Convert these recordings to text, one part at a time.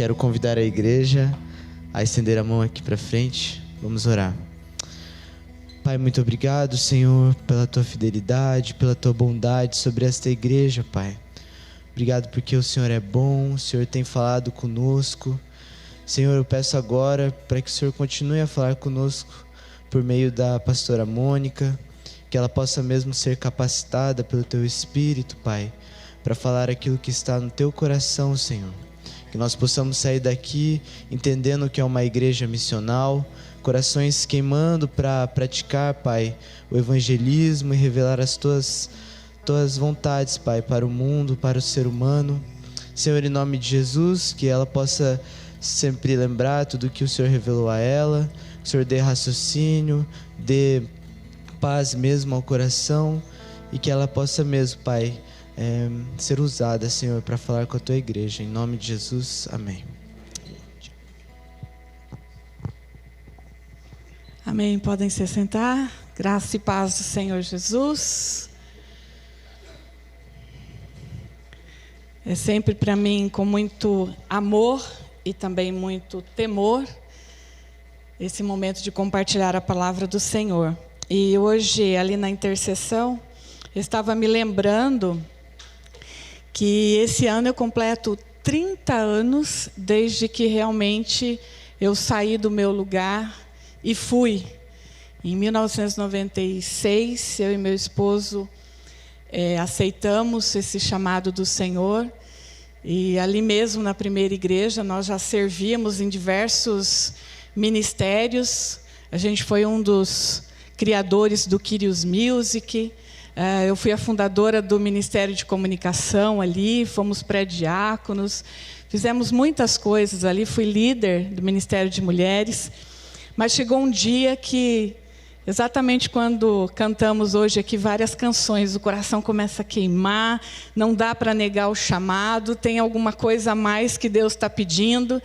quero convidar a igreja a estender a mão aqui para frente. Vamos orar. Pai, muito obrigado, Senhor, pela Tua fidelidade, pela Tua bondade sobre esta igreja, Pai. Obrigado porque o Senhor é bom, o Senhor tem falado conosco. Senhor, eu peço agora para que o Senhor continue a falar conosco por meio da pastora Mônica, que ela possa mesmo ser capacitada pelo Teu Espírito, Pai, para falar aquilo que está no Teu coração, Senhor. Que nós possamos sair daqui entendendo que é uma igreja missional, corações queimando para praticar, Pai, o evangelismo e revelar as Tuas vontades, Pai, para o mundo, para o ser humano. Senhor, em nome de Jesus, que ela possa sempre lembrar tudo que o Senhor revelou a ela, que o Senhor dê raciocínio, dê paz mesmo ao coração, e que ela possa mesmo, Pai, ser usada, Senhor, para falar com a Tua igreja. Em nome de Jesus, amém. Amém, podem se sentar. Graça e paz do Senhor Jesus. É sempre para mim com muito amor e também muito temor esse momento de compartilhar a palavra do Senhor. E hoje, ali na intercessão, eu estava me lembrando que esse ano eu completo 30 anos desde que realmente eu saí do meu lugar e fui. Em 1996, eu e meu esposo aceitamos esse chamado do Senhor. E ali mesmo na primeira igreja, nós já servíamos em diversos ministérios. A gente foi um dos criadores do Kyrios Music. Eu fui a fundadora do Ministério de Comunicação ali, fomos pré-diáconos, fizemos muitas coisas ali, fui líder do Ministério de Mulheres. Mas chegou um dia que, exatamente quando cantamos hoje aqui várias canções, o coração começa a queimar, não dá para negar o chamado, tem alguma coisa a mais que Deus está pedindo.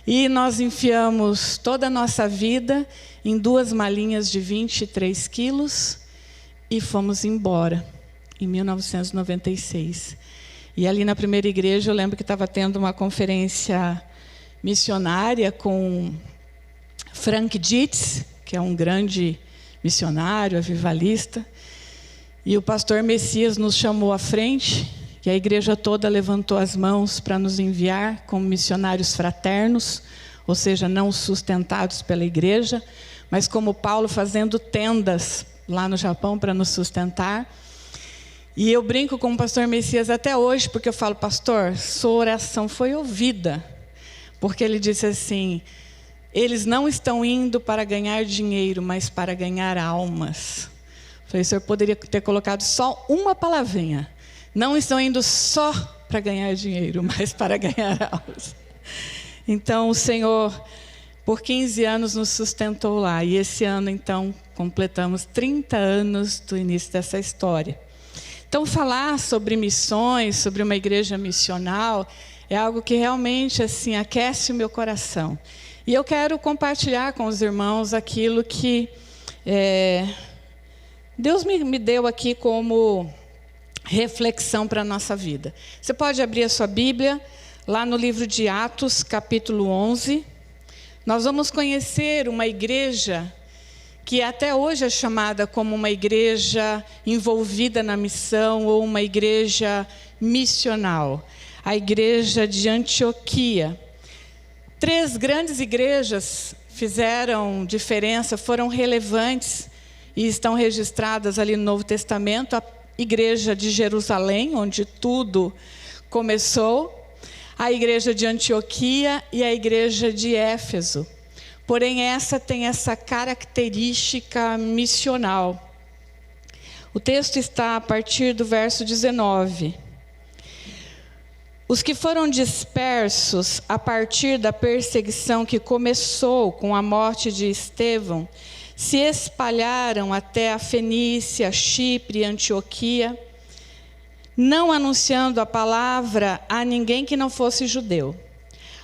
E nós enfiamos toda a nossa vida em 2 malinhas de 23 quilos e fomos embora, em 1996. E ali na primeira igreja, eu lembro que estava tendo uma conferência missionária com Frank Dietz, que é um grande missionário, avivalista. E o pastor Messias nos chamou à frente, e a igreja toda levantou as mãos para nos enviar como missionários fraternos, ou seja, não sustentados pela igreja, mas como Paulo fazendo tendas lá no Japão para nos sustentar. E eu brinco com o pastor Messias até hoje, porque eu falo, pastor, sua oração foi ouvida. Porque ele disse assim, eles não estão indo para ganhar dinheiro, mas para ganhar almas. Eu falei, o senhor poderia ter colocado só uma palavrinha. Não estão indo só para ganhar dinheiro, mas para ganhar almas. Então, o Senhor, por 15 anos, nos sustentou lá. E esse ano, então, completamos 30 anos do início dessa história. Então, falar sobre missões, sobre uma igreja missional, é algo que realmente assim, aquece o meu coração. E eu quero compartilhar com os irmãos aquilo que Deus me deu aqui como reflexão para a nossa vida. Você pode abrir a sua Bíblia, lá no livro de Atos, capítulo 11. Nós vamos conhecer uma igreja que até hoje é chamada como uma igreja envolvida na missão ou uma igreja missional. A igreja de Antioquia. 3 grandes igrejas fizeram diferença, foram relevantes e estão registradas ali no Novo Testamento. A igreja de Jerusalém, onde tudo começou, a igreja de Antioquia e a igreja de Éfeso. Porém, essa tem essa característica missional. O texto está a partir do verso 19. Os que foram dispersos a partir da perseguição que começou com a morte de Estevão, se espalharam até a Fenícia, Chipre e Antioquia, não anunciando a palavra a ninguém que não fosse judeu.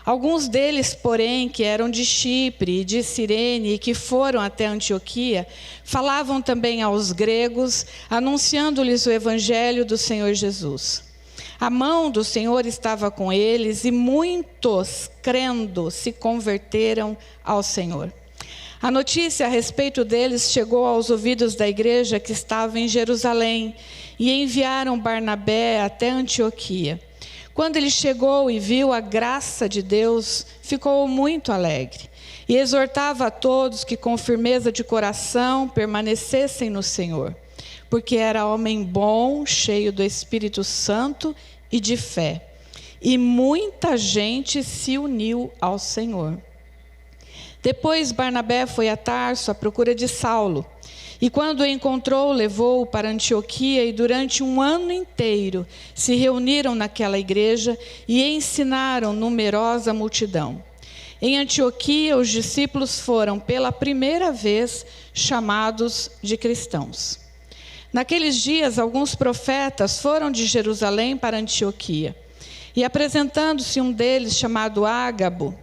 Alguns deles, porém, que eram de Chipre e de Cirene e que foram até Antioquia, falavam também aos gregos, anunciando-lhes o evangelho do Senhor Jesus. A mão do Senhor estava com eles e muitos, crendo, se converteram ao Senhor. A notícia a respeito deles chegou aos ouvidos da igreja que estava em Jerusalém e enviaram Barnabé até Antioquia. Quando ele chegou e viu a graça de Deus, ficou muito alegre e exortava a todos que com firmeza de coração permanecessem no Senhor, porque era homem bom, cheio do Espírito Santo e de fé. E muita gente se uniu ao Senhor. Depois Barnabé foi a Tarso à procura de Saulo, e quando o encontrou, levou-o para Antioquia, e durante 1 ano inteiro se reuniram naquela igreja e ensinaram numerosa multidão. Em Antioquia, os discípulos foram pela primeira vez chamados de cristãos. Naqueles dias, alguns profetas foram de Jerusalém para Antioquia, e apresentando-se um deles, chamado Ágabo,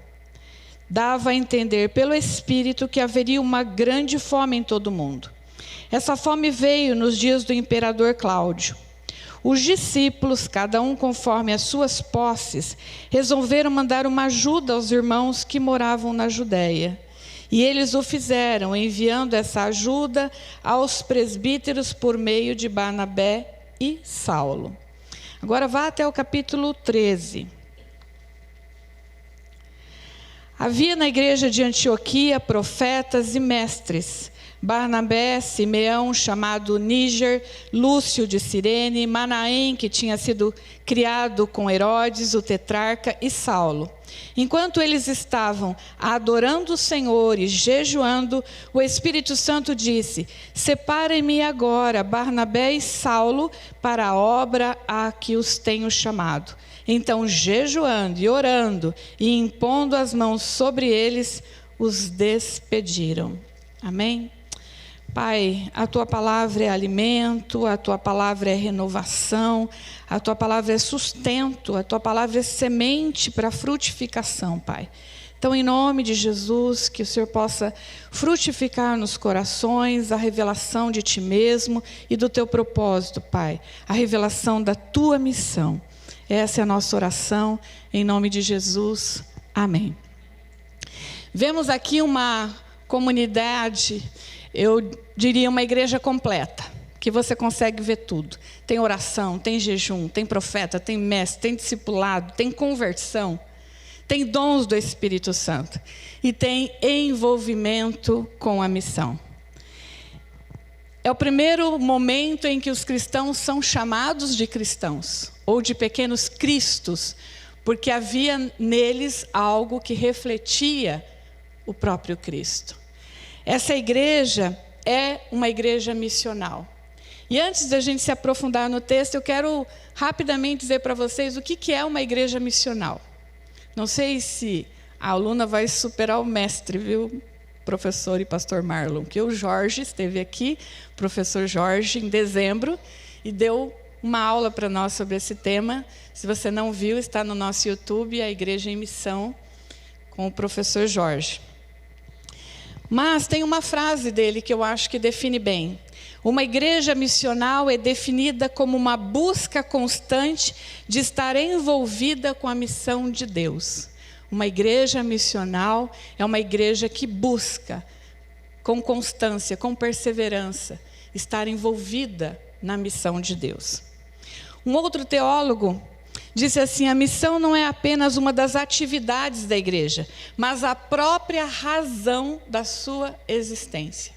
dava a entender pelo Espírito que haveria uma grande fome em todo o mundo. Essa fome veio nos dias do imperador Cláudio. Os discípulos, cada um conforme as suas posses, resolveram mandar uma ajuda aos irmãos que moravam na Judéia. E eles o fizeram, enviando essa ajuda aos presbíteros por meio de Barnabé e Saulo. Agora vá até o capítulo 13. Havia na igreja de Antioquia profetas e mestres: Barnabé, Simeão, chamado Níger, Lúcio de Cirene, Manaém, que tinha sido criado com Herodes, o tetrarca, e Saulo. Enquanto eles estavam adorando o Senhor e jejuando, o Espírito Santo disse: separem-me agora Barnabé e Saulo para a obra a que os tenho chamado. Então, jejuando e orando e impondo as mãos sobre eles, os despediram. Amém? Pai, a Tua palavra é alimento, a Tua palavra é renovação, a Tua palavra é sustento, a Tua palavra é semente para frutificação, Pai. Então, em nome de Jesus, que o Senhor possa frutificar nos corações a revelação de Ti mesmo e do Teu propósito, Pai, a revelação da Tua missão. Essa é a nossa oração, em nome de Jesus. Amém. Vemos aqui uma comunidade, eu diria uma igreja completa, que você consegue ver tudo. Tem oração, tem jejum, tem profeta, tem mestre, tem discipulado, tem conversão, tem dons do Espírito Santo e tem envolvimento com a missão. É o primeiro momento em que os cristãos são chamados de cristãos, ou de pequenos cristos, porque havia neles algo que refletia o próprio Cristo. Essa igreja é uma igreja missional. E antes da gente se aprofundar no texto, eu quero rapidamente dizer para vocês o que é uma igreja missional. Não sei se a aluna vai superar o mestre, viu, professor e pastor Marlon? Que o Jorge esteve aqui, professor Jorge, em dezembro, e deu uma aula para nós sobre esse tema. Se você não viu, está no nosso YouTube, a Igreja em Missão, com o professor Jorge. Mas tem uma frase dele que eu acho que define bem. Uma igreja missional é definida como uma busca constante de estar envolvida com a missão de Deus. Uma igreja missional é uma igreja que busca, com constância, com perseverança, estar envolvida na missão de Deus. Um outro teólogo disse assim: a missão não é apenas uma das atividades da igreja, mas a própria razão da sua existência.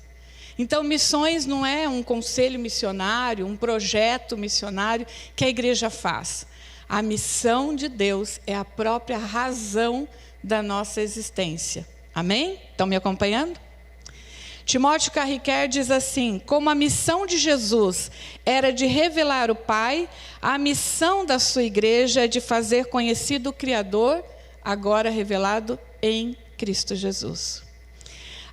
Então, missões não é um conselho missionário, um projeto missionário que a igreja faz. A missão de Deus é a própria razão da nossa existência. Amém? Estão me acompanhando? Timóteo Carriquer diz assim: como a missão de Jesus era de revelar o Pai, a missão da sua igreja é de fazer conhecido o Criador, agora revelado em Cristo Jesus.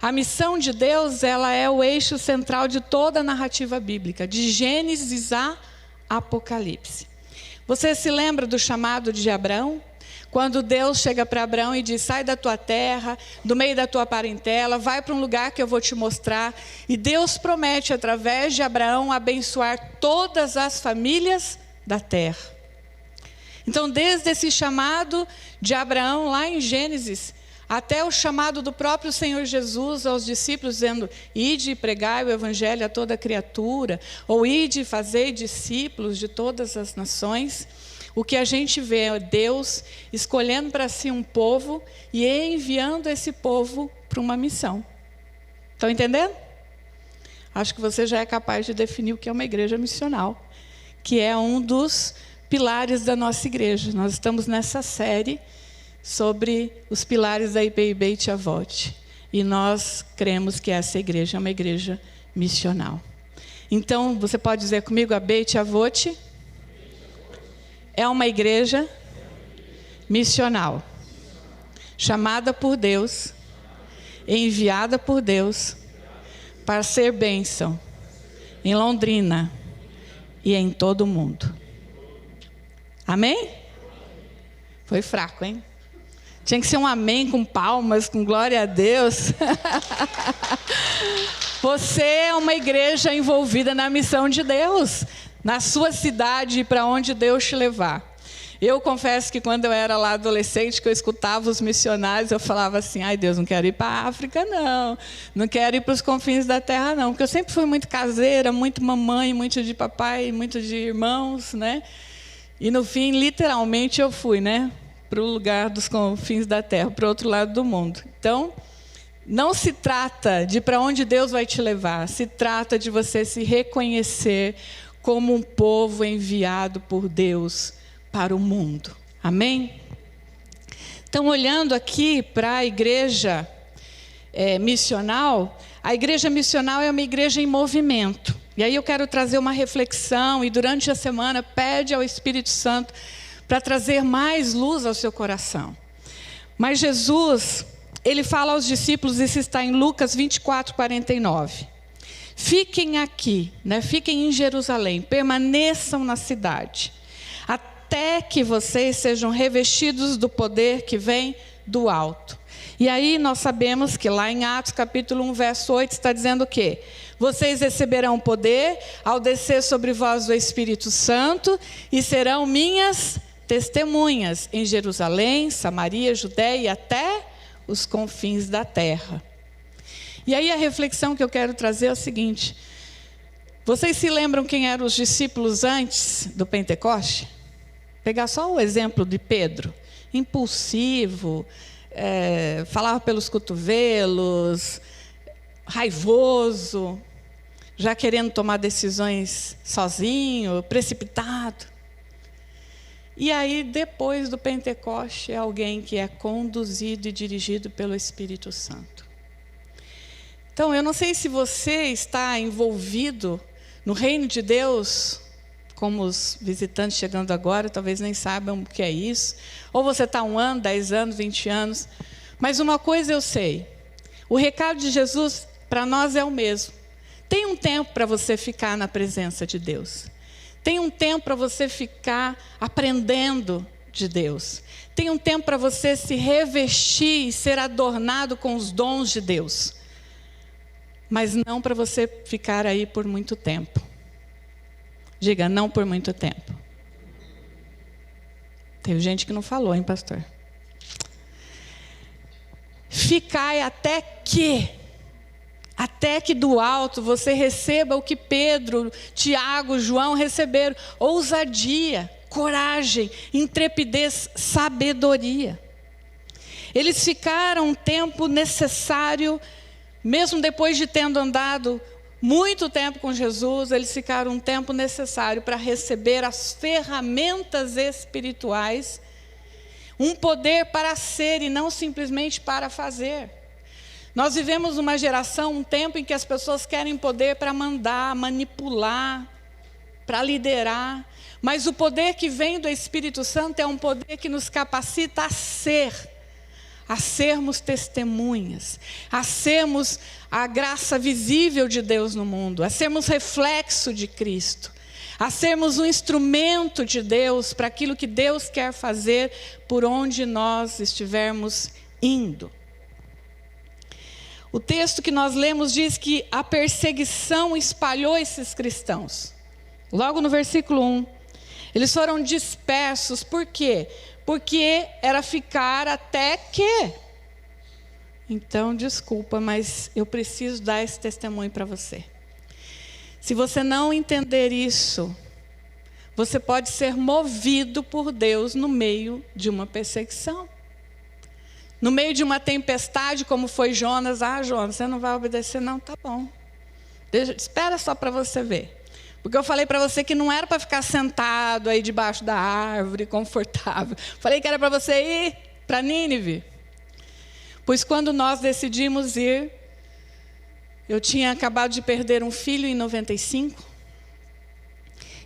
A missão de Deus, ela é o eixo central de toda a narrativa bíblica, de Gênesis a Apocalipse. Você se lembra do chamado de Abraão? Quando Deus chega para Abraão e diz: sai da tua terra, do meio da tua parentela, vai para um lugar que eu vou te mostrar. E Deus promete, através de Abraão, abençoar todas as famílias da terra. Então, desde esse chamado de Abraão, lá em Gênesis, até o chamado do próprio Senhor Jesus aos discípulos, dizendo: ide e pregai o evangelho a toda criatura, ou ide e fazei discípulos de todas as nações, o que a gente vê é Deus escolhendo para si um povo e enviando esse povo para uma missão. Estão entendendo? Acho que você já é capaz de definir o que é uma igreja missional, que é um dos pilares da nossa igreja. Nós estamos nessa série sobre os pilares da IPI Beit Avot. E nós cremos que essa igreja é uma igreja missional. Então, você pode dizer comigo: a Beit Avot é uma igreja missional, chamada por Deus, enviada por Deus, para ser bênção em Londrina e em todo o mundo. Amém? Foi fraco, hein? Tinha que ser um amém com palmas, com glória a Deus. Você é uma igreja envolvida na missão de Deus, na sua cidade e para onde Deus te levar. Eu confesso que quando eu era lá adolescente, que eu escutava os missionários, eu falava assim: ai Deus, não quero ir para a África não, não quero ir para os confins da terra não, porque eu sempre fui muito caseira, muito mamãe, muito de papai, muito de irmãos, né? E no fim, literalmente, eu fui, né, para o lugar dos confins da terra, para o outro lado do mundo. Então, não se trata de para onde Deus vai te levar, se trata de você se reconhecer como um povo enviado por Deus para o mundo. Amém? Então, olhando aqui para a igreja missional, a igreja missional é uma igreja em movimento. E aí eu quero trazer uma reflexão, e durante a semana pede ao Espírito Santo para trazer mais luz ao seu coração. Mas Jesus, ele fala aos discípulos, isso está em Lucas 24:49. Fiquem aqui, né? Fiquem em Jerusalém, permaneçam na cidade, até que vocês sejam revestidos do poder que vem do alto. E aí nós sabemos que lá em Atos capítulo 1, verso 8, está dizendo o quê? Vocês receberão poder ao descer sobre vós o Espírito Santo e serão minhas testemunhas em Jerusalém, Samaria, Judéia e até os confins da terra. E aí a reflexão que eu quero trazer é o seguinte: vocês se lembram quem eram os discípulos antes do Pentecoste? Pegar só o exemplo de Pedro, impulsivo, falava pelos cotovelos, raivoso, já querendo tomar decisões sozinho, precipitado. E aí, depois do Pentecoste, é alguém que é conduzido e dirigido pelo Espírito Santo. Então, eu não sei se você está envolvido no reino de Deus, como os visitantes chegando agora, talvez nem saibam o que é isso. Ou você está 1 ano, 10 anos, 20 anos. Mas uma coisa eu sei: o recado de Jesus para nós é o mesmo. Tem um tempo para você ficar na presença de Deus. Tem um tempo para você ficar aprendendo de Deus. Tem um tempo para você se revestir e ser adornado com os dons de Deus. Mas não para você ficar aí por muito tempo. Diga, não por muito tempo. Teve gente que não falou, hein, pastor? Ficai até que do alto você receba o que Pedro, Tiago, João receberam: ousadia, coragem, intrepidez, sabedoria. Eles ficaram um tempo necessário, mesmo depois de tendo andado muito tempo com Jesus, eles ficaram um tempo necessário para receber as ferramentas espirituais, um poder para ser e não simplesmente para fazer. Nós vivemos uma geração, um tempo em que as pessoas querem poder para mandar, manipular, para liderar, mas o poder que vem do Espírito Santo é um poder que nos capacita a sermos testemunhas, a sermos a graça visível de Deus no mundo, a sermos reflexo de Cristo, a sermos um instrumento de Deus para aquilo que Deus quer fazer por onde nós estivermos indo. O texto que nós lemos diz que a perseguição espalhou esses cristãos. Logo no versículo 1, Eles foram dispersos, por quê? Porque era ficar até que. Então, desculpa, mas eu preciso dar esse testemunho para você. Se você não entender isso, você pode ser movido por Deus no meio de uma perseguição. No meio de uma tempestade, como foi Jonas. Jonas, você não vai obedecer? Não, tá bom. Espera só para você ver. Porque eu falei para você que não era para ficar sentado aí debaixo da árvore, confortável. Falei que era para você ir para Nínive. Pois quando nós decidimos ir, eu tinha acabado de perder um filho em 95.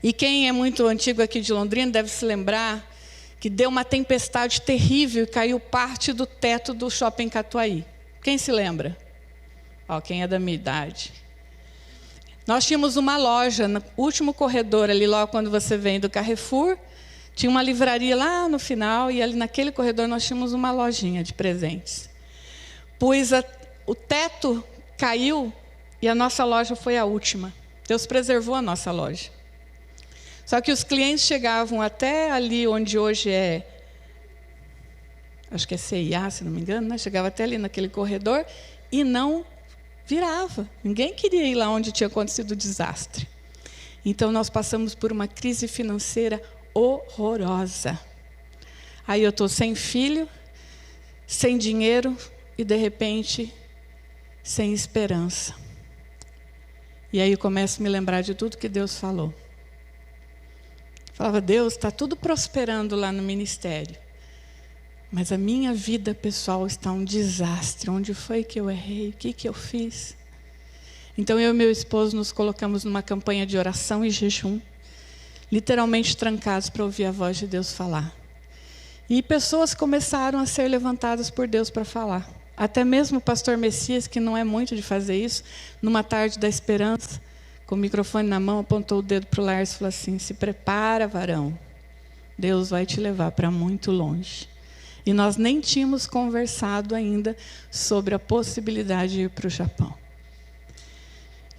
E quem é muito antigo aqui de Londrina deve se lembrar que deu uma tempestade terrível e caiu parte do teto do Shopping Catuaí. Quem se lembra? Quem é da minha idade. Nós tínhamos uma loja no último corredor, ali logo quando você vem do Carrefour. Tinha uma livraria lá no final e ali naquele corredor nós tínhamos uma lojinha de presentes. Pois o teto caiu e a nossa loja foi a última. Deus preservou a nossa loja. Só que os clientes chegavam até ali onde hoje acho que é CIA, se não me engano, né? Chegava até ali naquele corredor e não virava. Ninguém queria ir lá onde tinha acontecido o desastre. Então nós passamos por uma crise financeira horrorosa. Aí eu estou sem filho, sem dinheiro e de repente sem esperança. E aí eu começo a me lembrar de tudo que Deus falou. Falava, Deus, está tudo prosperando lá no ministério. Mas a minha vida pessoal está um desastre. Onde foi que eu errei? O que eu fiz? Então eu e meu esposo nos colocamos numa campanha de oração e jejum. Literalmente trancados para ouvir a voz de Deus falar. E pessoas começaram a ser levantadas por Deus para falar. Até mesmo o pastor Messias, que não é muito de fazer isso, numa tarde da esperança, com o microfone na mão, apontou o dedo para o Lars e falou assim, se prepara, varão, Deus vai te levar para muito longe. E nós nem tínhamos conversado ainda sobre a possibilidade de ir para o Japão.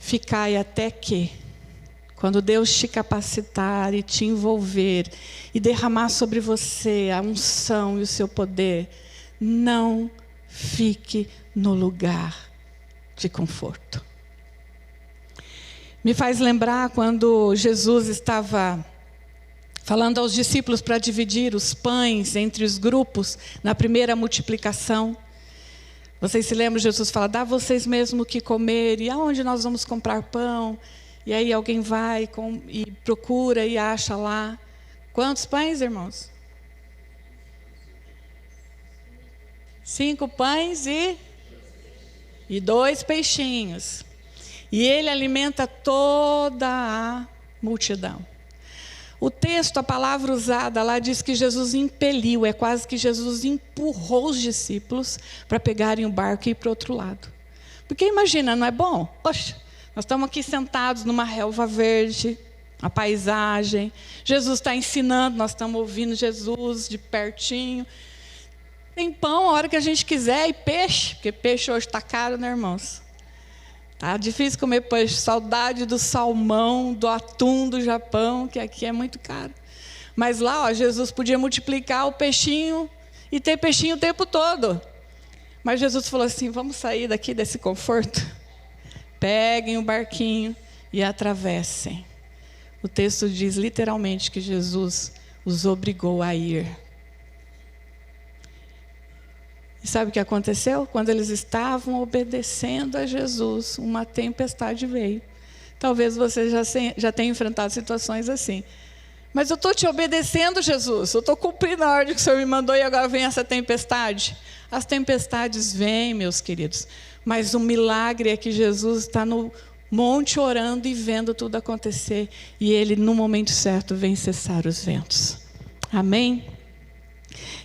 Ficai até que, quando Deus te capacitar e te envolver, e derramar sobre você a unção e o seu poder, não fique no lugar de conforto. Me faz lembrar quando Jesus estava falando aos discípulos para dividir os pães entre os grupos na primeira multiplicação. Vocês se lembram, Jesus fala, dá vocês mesmo o que comer, e aonde nós vamos comprar pão? E aí alguém vai e procura e acha lá. Quantos pães, irmãos? 5 pães e 2 peixinhos. E ele alimenta toda a multidão. O texto, a palavra usada lá diz que Jesus impeliu, é quase que Jesus empurrou os discípulos para pegarem o barco e ir para o outro lado. Porque imagina, não é bom? Poxa, nós estamos aqui sentados numa relva verde, a paisagem, Jesus está ensinando, nós estamos ouvindo Jesus de pertinho. Tem pão a hora que a gente quiser e peixe, porque peixe hoje está caro, né, irmãos? Tá difícil comer peixe, saudade do salmão, do atum do Japão, que aqui é muito caro. Mas lá, Jesus podia multiplicar o peixinho e ter peixinho o tempo todo. Mas Jesus falou assim, vamos sair daqui desse conforto? Peguem o barquinho e atravessem. O texto diz literalmente que Jesus os obrigou a ir. E sabe o que aconteceu? Quando eles estavam obedecendo a Jesus, uma tempestade veio. Talvez você já tenha enfrentado situações assim. Mas eu estou te obedecendo, Jesus. Eu estou cumprindo a ordem que o Senhor me mandou e agora vem essa tempestade. As tempestades vêm, meus queridos. Mas o milagre é que Jesus está no monte orando e vendo tudo acontecer. E Ele, no momento certo, vem cessar os ventos. Amém?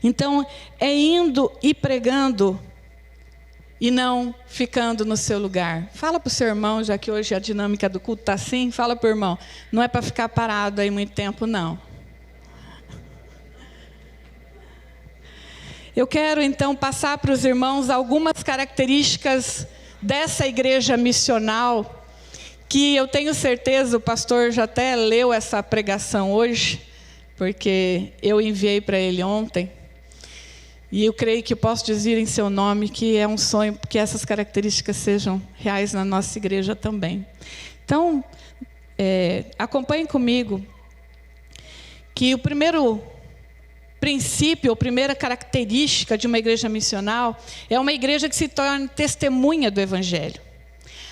Então, é indo e pregando e não ficando no seu lugar. Fala para o seu irmão, já que hoje a dinâmica do culto está assim, fala para o irmão, não é para ficar parado aí muito tempo, não. Eu quero, então, passar para os irmãos algumas características dessa igreja missional, que eu tenho certeza, o pastor já até leu essa pregação hoje, porque eu enviei para ele ontem, e eu creio que posso dizer em seu nome que é um sonho que essas características sejam reais na nossa igreja também. Então, acompanhe comigo que o primeiro princípio, a primeira característica de uma igreja missional é uma igreja que se torna testemunha do Evangelho.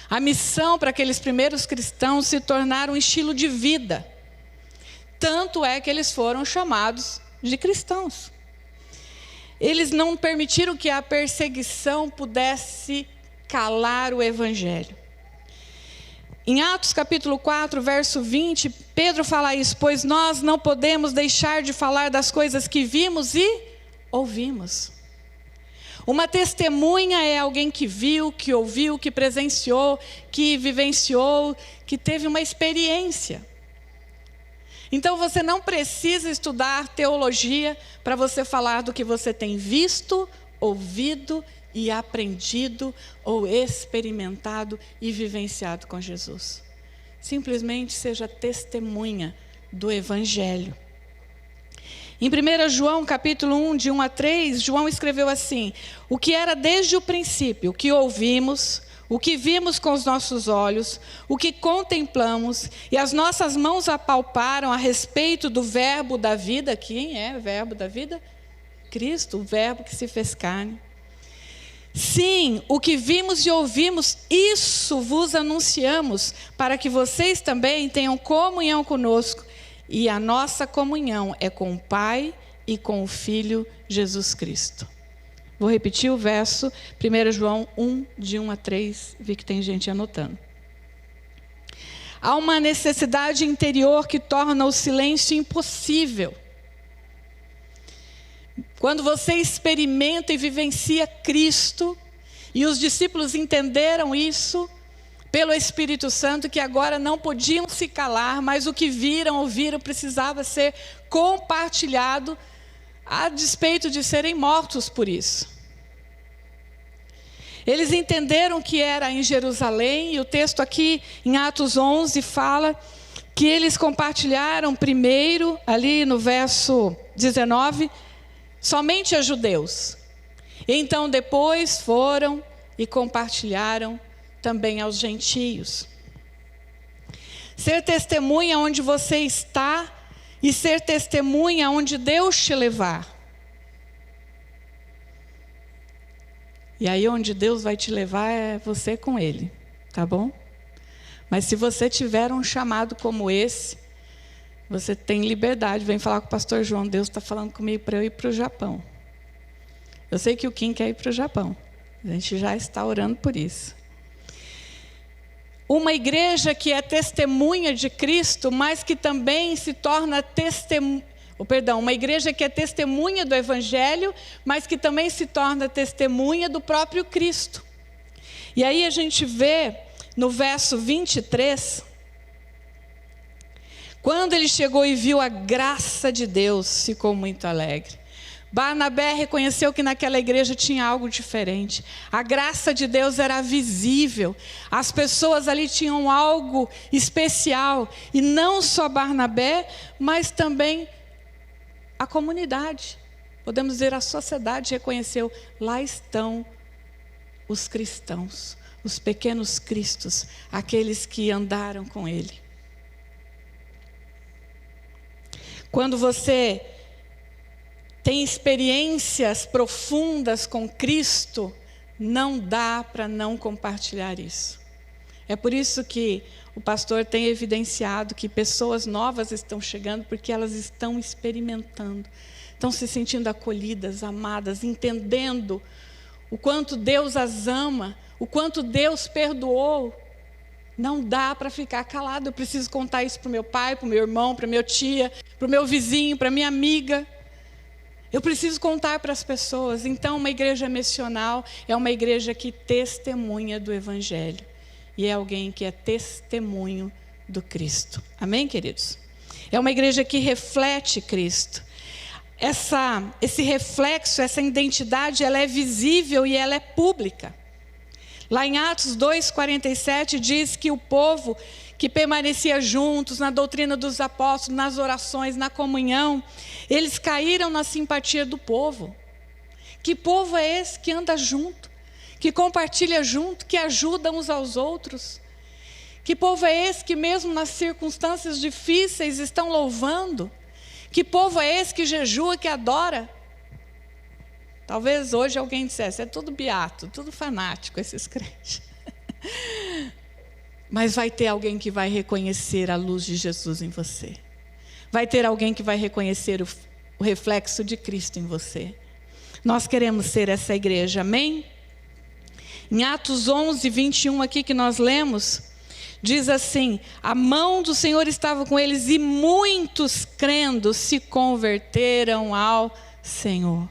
A missão para aqueles primeiros cristãos se tornar um estilo de vida. Tanto é que eles foram chamados de cristãos. Eles não permitiram que a perseguição pudesse calar o Evangelho. Em Atos capítulo 4, verso 20, Pedro fala isso: pois nós não podemos deixar de falar das coisas que vimos e ouvimos. Uma testemunha é alguém que viu, que ouviu, que presenciou, que vivenciou, que teve uma experiência. Então você não precisa estudar teologia para você falar do que você tem visto, ouvido e aprendido ou experimentado e vivenciado com Jesus. Simplesmente seja testemunha do Evangelho. Em 1 João capítulo 1, de 1 a 3, João escreveu assim: o que era desde o princípio, o que ouvimos, o que vimos com os nossos olhos, o que contemplamos e as nossas mãos apalparam a respeito do verbo da vida. Quem é o verbo da vida? Cristo, o verbo que se fez carne. Sim, o que vimos e ouvimos, isso vos anunciamos, para que vocês também tenham comunhão conosco. E a nossa comunhão é com o Pai e com o Filho Jesus Cristo. Vou repetir o verso, 1 João 1, de 1 a 3, vi que tem gente anotando. Há uma necessidade interior que torna o silêncio impossível. Quando você experimenta e vivencia Cristo, e os discípulos entenderam isso pelo Espírito Santo, que agora não podiam se calar, mas o que viram, ouviram, precisava ser compartilhado, a despeito de serem mortos por isso. Eles entenderam que era em Jerusalém, e o texto aqui em Atos 11 fala que eles compartilharam primeiro, ali no verso 19, somente a judeus. Então depois foram e compartilharam também aos gentios. Ser testemunha onde você está e ser testemunha onde Deus te levar. E aí onde Deus vai te levar é você com Ele, tá bom? Mas se você tiver um chamado como esse, você tem liberdade. Vem falar com o pastor João, Deus está falando comigo para eu ir para o Japão. Eu sei que o Kim quer ir para o Japão. A gente já está orando por isso. Uma igreja que é testemunha de Cristo, mas que também se torna uma igreja que é testemunha do Evangelho, mas que também se torna testemunha do próprio Cristo. E aí a gente vê no verso 23, quando ele chegou e viu a graça de Deus, ficou muito alegre. Barnabé reconheceu que naquela igreja tinha algo diferente. A graça de Deus era visível. As pessoas ali tinham algo especial. E não só Barnabé, mas também a comunidade. Podemos dizer, a sociedade reconheceu. Lá estão os cristãos, os pequenos cristos, aqueles que andaram com ele. Quando você tem experiências profundas com Cristo, não dá para não compartilhar isso. É por isso que o pastor tem evidenciado que pessoas novas estão chegando, porque elas estão experimentando, estão se sentindo acolhidas, amadas, entendendo o quanto Deus as ama, o quanto Deus perdoou. Não dá para ficar calado. Eu preciso contar isso para o meu pai, para o meu irmão, para a minha tia, para o meu vizinho, para a minha amiga. Eu preciso contar para as pessoas. Então, uma igreja missional é uma igreja que testemunha do Evangelho. E é alguém que é testemunho do Cristo. Amém, queridos? É uma igreja que reflete Cristo. Esse reflexo, essa identidade, ela é visível e ela é pública. Lá em Atos 2:47 diz que o povo que permanecia juntos na doutrina dos apóstolos, nas orações, na comunhão, eles caíram na simpatia do povo. Que povo é esse que anda junto, que compartilha junto, que ajuda uns aos outros? Que povo é esse que mesmo nas circunstâncias difíceis estão louvando? Que povo é esse que jejua, que adora? Talvez hoje alguém dissesse, é tudo beato, tudo fanático esses crentes. Mas vai ter alguém que vai reconhecer a luz de Jesus em você. Vai ter alguém que vai reconhecer o reflexo de Cristo em você. Nós queremos ser essa igreja, amém? Em Atos 11, 21 aqui que nós lemos, diz assim, a mão do Senhor estava com eles e muitos crendo se converteram ao Senhor.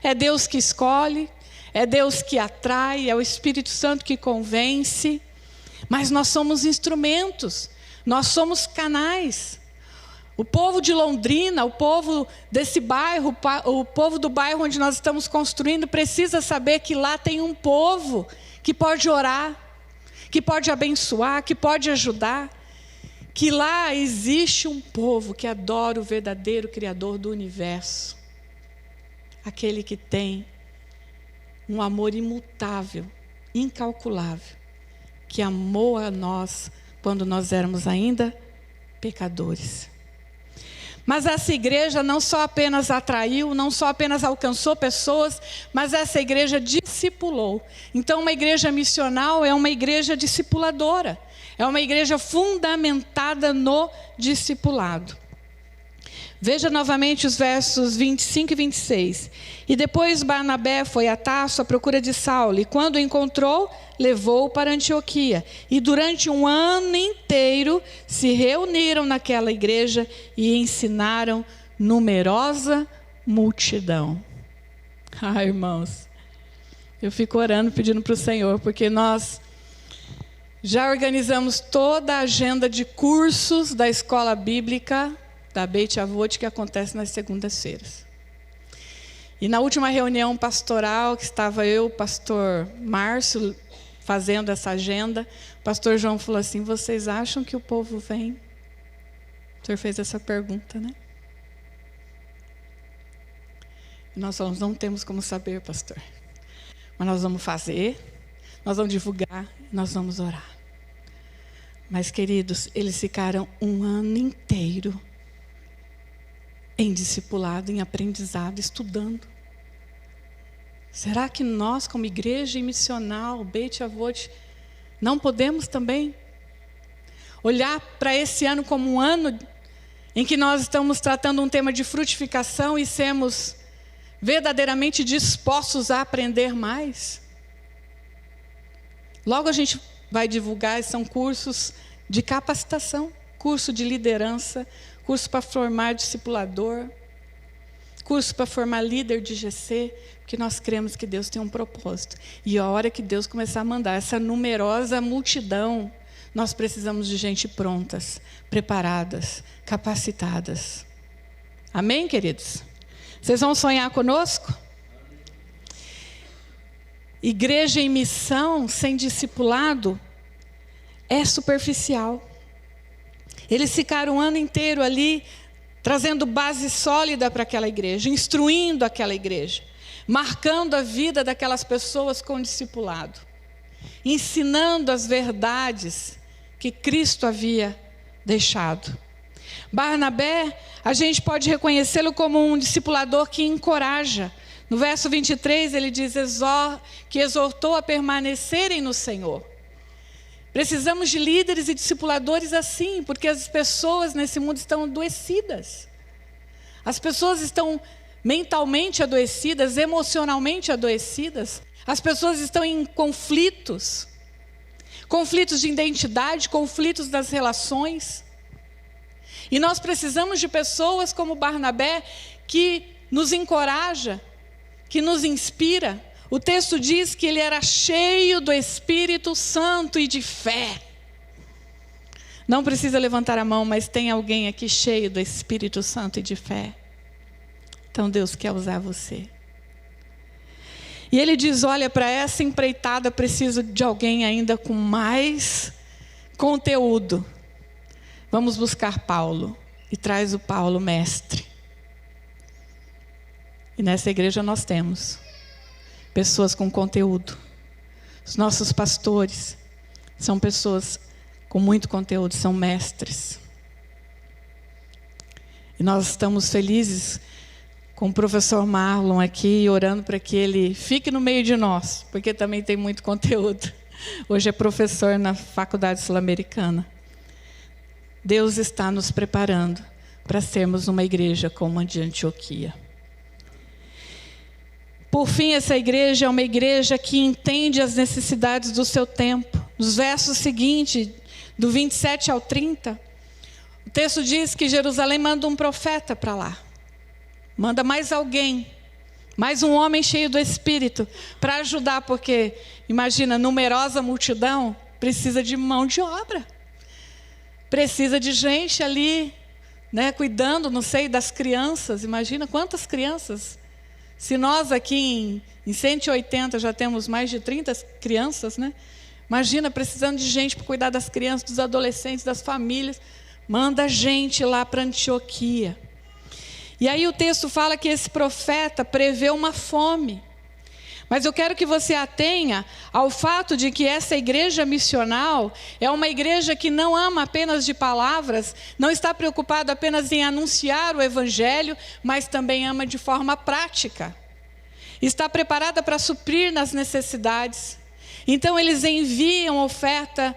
É Deus que escolhe, é Deus que atrai, é o Espírito Santo que convence, mas nós somos instrumentos, nós somos canais. O povo de Londrina, o povo desse bairro, o povo do bairro onde nós estamos construindo, precisa saber que lá tem um povo que pode orar, que pode abençoar, que pode ajudar. Que lá existe um povo que adora o verdadeiro Criador do universo. Aquele que tem um amor imutável, incalculável, que amou a nós quando nós éramos ainda pecadores. Mas essa igreja não só apenas atraiu, não só apenas alcançou pessoas, mas essa igreja discipulou. Então uma igreja missional é uma igreja discipuladora. É uma igreja fundamentada no discipulado. Veja novamente os versos 25 e 26. E depois Barnabé foi a Tarso à procura de Saulo, e quando o encontrou, levou-o para Antioquia. E durante um ano inteiro se reuniram naquela igreja e ensinaram numerosa multidão. Irmãos, eu fico orando, pedindo para o Senhor, porque nós já organizamos toda a agenda de cursos da escola bíblica da Beit Avot, que acontece nas segundas-feiras. E na última reunião pastoral, que estava eu, o pastor Márcio, fazendo essa agenda, o pastor João falou assim, vocês acham que o povo vem? O senhor fez essa pergunta, né? E nós falamos, não temos como saber, pastor. Mas nós vamos fazer, nós vamos divulgar, nós vamos orar. Mas, queridos, eles ficaram um ano inteiro em discipulado, em aprendizado, estudando. Será que nós, como igreja e missional, Beit Avot, não podemos também olhar para esse ano como um ano em que nós estamos tratando um tema de frutificação e sermos verdadeiramente dispostos a aprender mais? Logo a gente vai divulgar, são cursos de capacitação, curso de liderança, curso para formar discipulador, curso para formar líder de GC, porque nós cremos que Deus tem um propósito. E a hora que Deus começar a mandar essa numerosa multidão, nós precisamos de gente prontas, preparadas, capacitadas. Amém, queridos? Vocês vão sonhar conosco? Igreja em missão, sem discipulado, é superficial. Eles ficaram um ano inteiro ali, trazendo base sólida para aquela igreja, instruindo aquela igreja, marcando a vida daquelas pessoas com discipulado, ensinando as verdades que Cristo havia deixado. Barnabé, a gente pode reconhecê-lo como um discipulador que encoraja. No verso 23 ele diz, que exortou a permanecerem no Senhor. Precisamos de líderes e discipuladores assim, porque as pessoas nesse mundo estão adoecidas. As pessoas estão mentalmente adoecidas, emocionalmente adoecidas. As pessoas estão em conflitos. Conflitos de identidade, conflitos das relações. E nós precisamos de pessoas como Barnabé, que nos encoraja, que nos inspira. O texto diz que ele era cheio do Espírito Santo e de fé. Não precisa levantar a mão, mas tem alguém aqui cheio do Espírito Santo e de fé. Então Deus quer usar você. E ele diz, olha, para essa empreitada preciso de alguém ainda com mais conteúdo. Vamos buscar Paulo. E traz o Paulo mestre. E nessa igreja nós temos pessoas com conteúdo. Os nossos pastores são pessoas com muito conteúdo, são mestres. E nós estamos felizes com o professor Marlon aqui, orando para que ele fique no meio de nós, porque também tem muito conteúdo. Hoje é professor na Faculdade Sul-Americana. Deus está nos preparando para sermos uma igreja como a de Antioquia. Por fim, essa igreja é uma igreja que entende as necessidades do seu tempo. Nos versos seguintes, do 27 ao 30, o texto diz que Jerusalém manda um profeta para lá. Manda mais alguém, mais um homem cheio do Espírito, para ajudar, porque, imagina, numerosa multidão precisa de mão de obra. Precisa de gente ali, né, cuidando, não sei, das crianças. Imagina quantas crianças. Se nós aqui em 180 já temos mais de 30 crianças, né? Imagina precisando de gente para cuidar das crianças, dos adolescentes, das famílias. Manda gente lá para Antioquia. E aí o texto fala que esse profeta prevê uma fome. Mas eu quero que você atenha ao fato de que essa igreja missional é uma igreja que não ama apenas de palavras, não está preocupada apenas em anunciar o evangelho, mas também ama de forma prática. Está preparada para suprir nas necessidades. Então eles enviam oferta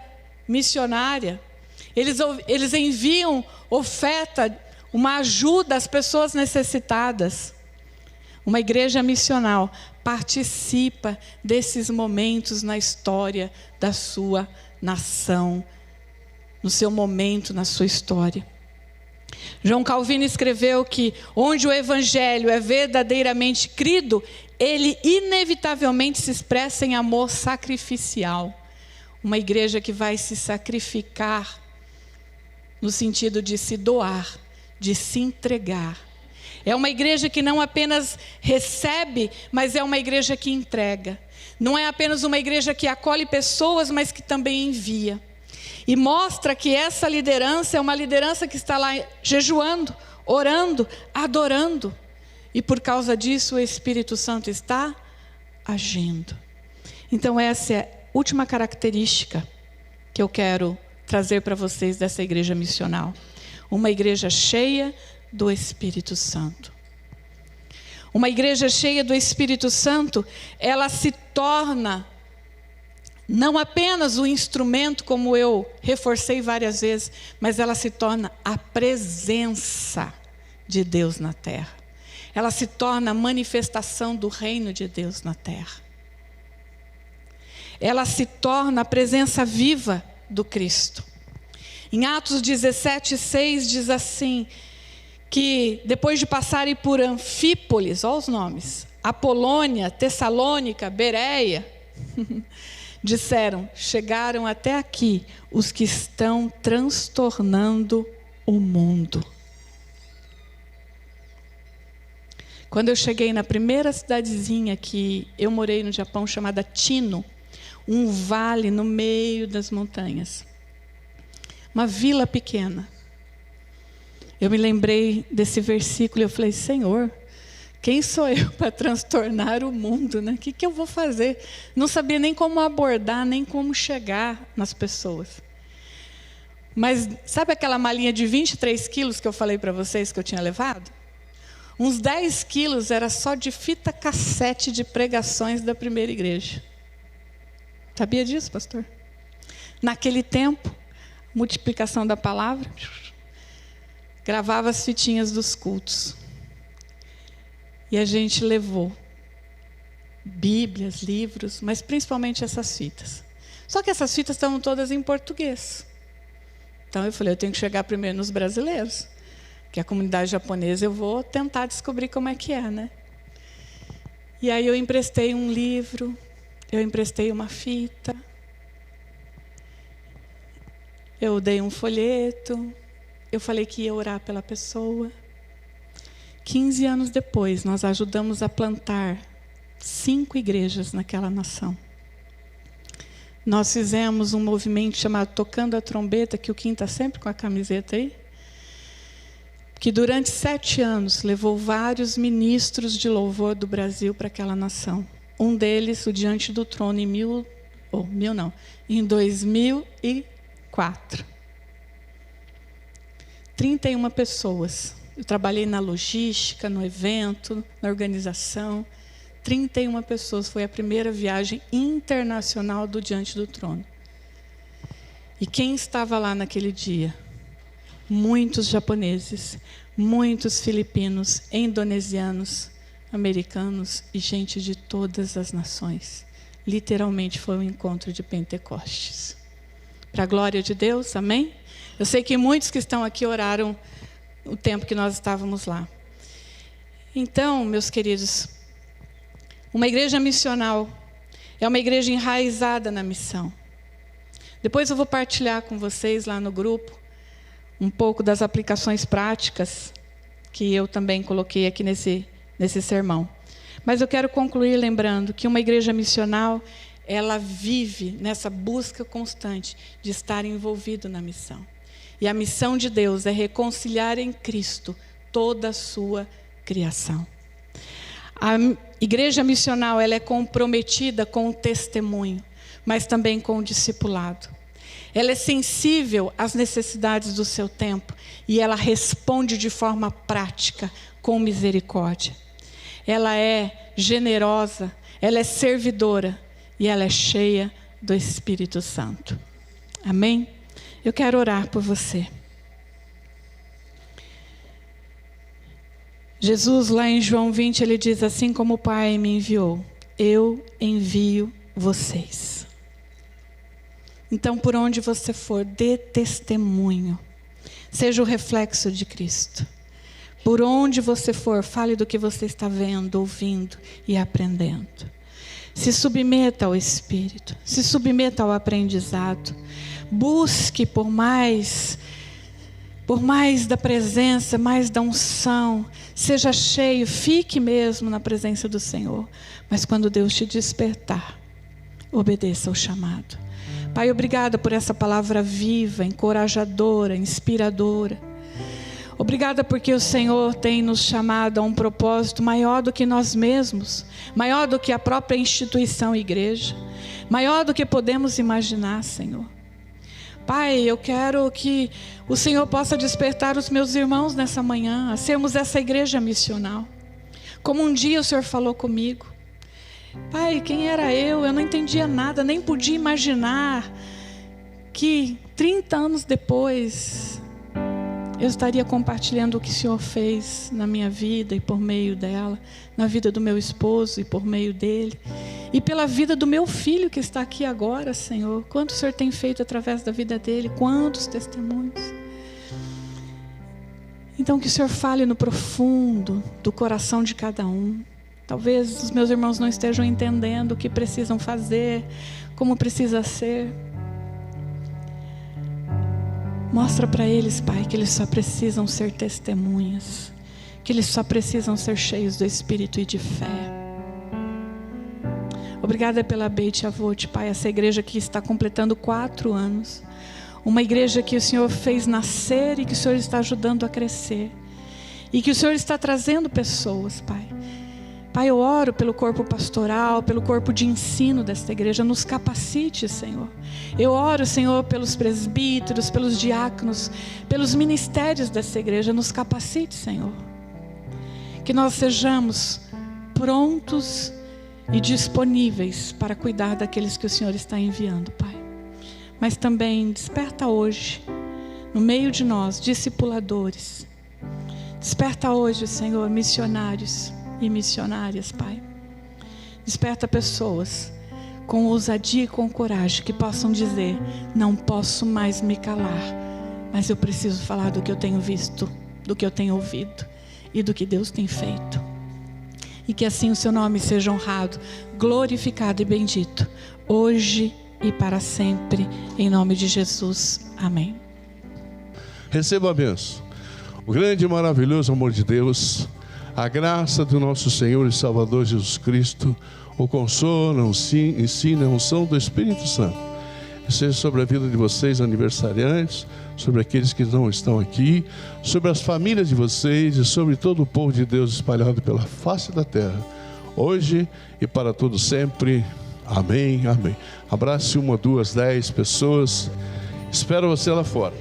missionária. Eles enviam oferta, uma ajuda às pessoas necessitadas. Uma igreja missional participa desses momentos na história da sua nação, no seu momento, na sua história. João Calvino escreveu que onde o evangelho é verdadeiramente crido, ele inevitavelmente se expressa em amor sacrificial. Uma igreja que vai se sacrificar no sentido de se doar, de se entregar. É uma igreja que não apenas recebe, mas é uma igreja que entrega. Não é apenas uma igreja que acolhe pessoas, mas que também envia. E mostra que essa liderança é uma liderança que está lá jejuando, orando, adorando. E por causa disso o Espírito Santo está agindo. Então essa é a última característica que eu quero trazer para vocês dessa igreja missional. Uma igreja cheia do Espírito Santo. Uma igreja cheia do Espírito Santo, ela se torna não apenas o instrumento, como eu reforcei várias vezes, mas ela se torna a presença de Deus na terra. Ela se torna a manifestação do reino de Deus na terra. Ela se torna a presença viva do Cristo. Em Atos 17:6 diz assim, que depois de passarem por Anfípolis, olha os nomes, Apolônia, Tessalônica, Bereia, disseram, chegaram até aqui os que estão transtornando o mundo. Quando eu cheguei na primeira cidadezinha que eu morei no Japão, chamada Tino, um vale no meio das montanhas, uma vila pequena, eu me lembrei desse versículo e eu falei, Senhor, quem sou eu para transtornar o mundo, né? O que eu vou fazer? Não sabia nem como abordar, nem como chegar nas pessoas. Mas sabe aquela malinha de 23 quilos que eu falei para vocês que eu tinha levado? Uns 10 quilos era só de fita cassete de pregações da primeira igreja. Sabia disso, pastor? Naquele tempo, multiplicação da palavra, gravava as fitinhas dos cultos. E a gente levou Bíblias, livros, mas principalmente essas fitas. Só que essas fitas estavam todas em português. Então eu falei, eu tenho que chegar primeiro nos brasileiros, que a comunidade japonesa eu vou tentar descobrir como é que é, né? E aí eu emprestei um livro, eu emprestei uma fita, eu dei um folheto, eu falei que ia orar pela pessoa. 15 anos depois, nós ajudamos a plantar 5 igrejas naquela nação. nós fizemos um movimento chamado Tocando a Trombeta, que o Kim está sempre com a camiseta aí, que durante 7 anos levou vários ministros de louvor do Brasil para aquela nação. Um deles, o Diante do Trono, em 2004. 31 pessoas. Eu trabalhei na logística, no evento, na organização. 31 pessoas. Foi a primeira viagem internacional do Diante do Trono. E quem estava lá naquele dia? Muitos japoneses, muitos filipinos, indonesianos, americanos e gente de todas as nações. Literalmente foi um encontro de Pentecostes. Para a glória de Deus, amém? Eu sei que muitos que estão aqui oraram o tempo que nós estávamos lá. Então, meus queridos, uma igreja missional é uma igreja enraizada na missão. Depois eu vou partilhar com vocês lá no grupo um pouco das aplicações práticas que eu também coloquei aqui nesse sermão. Mas eu quero concluir lembrando que uma igreja missional, ela vive nessa busca constante de estar envolvido na missão. E a missão de Deus é reconciliar em Cristo toda a sua criação. A igreja missional, ela é comprometida com o testemunho, mas também com o discipulado. Ela é sensível às necessidades do seu tempo e ela responde de forma prática, com misericórdia. Ela é generosa, ela é servidora e ela é cheia do Espírito Santo. Amém? Eu quero orar por você. Jesus, lá em João 20, ele diz: assim como o Pai me enviou, eu envio vocês. Então, por onde você for, dê testemunho. Seja o reflexo de Cristo. Por onde você for, fale do que você está vendo, ouvindo e aprendendo. Se submeta ao Espírito. Se submeta ao aprendizado. Busque por mais da presença, mais da unção. Seja cheio, fique mesmo na presença do Senhor. Mas quando Deus te despertar, obedeça ao chamado. Pai, obrigada por essa palavra viva, encorajadora, inspiradora. Obrigada porque o Senhor tem nos chamado a um propósito maior do que nós mesmos, maior do que a própria instituição igreja, maior do que podemos imaginar, Senhor. Pai, eu quero que o Senhor possa despertar os meus irmãos nessa manhã, a sermos essa igreja missional. Como um dia o Senhor falou comigo. Pai, quem era eu? Eu não entendia nada, nem podia imaginar que 30 anos depois eu estaria compartilhando o que o Senhor fez na minha vida e por meio dela, na vida do meu esposo e por meio dele, e pela vida do meu filho que está aqui agora, Senhor. Quanto o Senhor tem feito através da vida dele, quantos testemunhos. Então que o Senhor fale no profundo do coração de cada um. Talvez os meus irmãos não estejam entendendo o que precisam fazer, como precisa ser. Mostra para eles, Pai, que eles só precisam ser testemunhas, que eles só precisam ser cheios do Espírito e de fé. Obrigada pela Beit Avot, Pai, essa igreja que está completando 4 anos. Uma igreja que o Senhor fez nascer e que o Senhor está ajudando a crescer. E que o Senhor está trazendo pessoas, Pai. Pai, eu oro pelo corpo pastoral, pelo corpo de ensino desta igreja. Nos capacite, Senhor. Eu oro, Senhor, pelos presbíteros, pelos diáconos, pelos ministérios desta igreja. Nos capacite, Senhor. Que nós sejamos prontos e disponíveis para cuidar daqueles que o Senhor está enviando, Pai. Mas também desperta hoje, no meio de nós, discipuladores. Desperta hoje, Senhor, missionários e missionárias, Pai. Desperta pessoas com ousadia e com coragem que possam dizer: não posso mais me calar, mas eu preciso falar do que eu tenho visto, do que eu tenho ouvido e do que Deus tem feito. E que assim o seu nome seja honrado, glorificado e bendito, hoje e para sempre, em nome de Jesus. Amém. Receba a bênção, o grande e maravilhoso amor de Deus, a graça do nosso Senhor e Salvador Jesus Cristo, o consolo, o ensino e a unção do Espírito Santo e seja sobre a vida de vocês, aniversariantes, sobre aqueles que não estão aqui, sobre as famílias de vocês e sobre todo o povo de Deus espalhado pela face da terra, hoje e para todo sempre. Amém, amém. Abrace 1, 2, 10 pessoas. Espero você lá fora.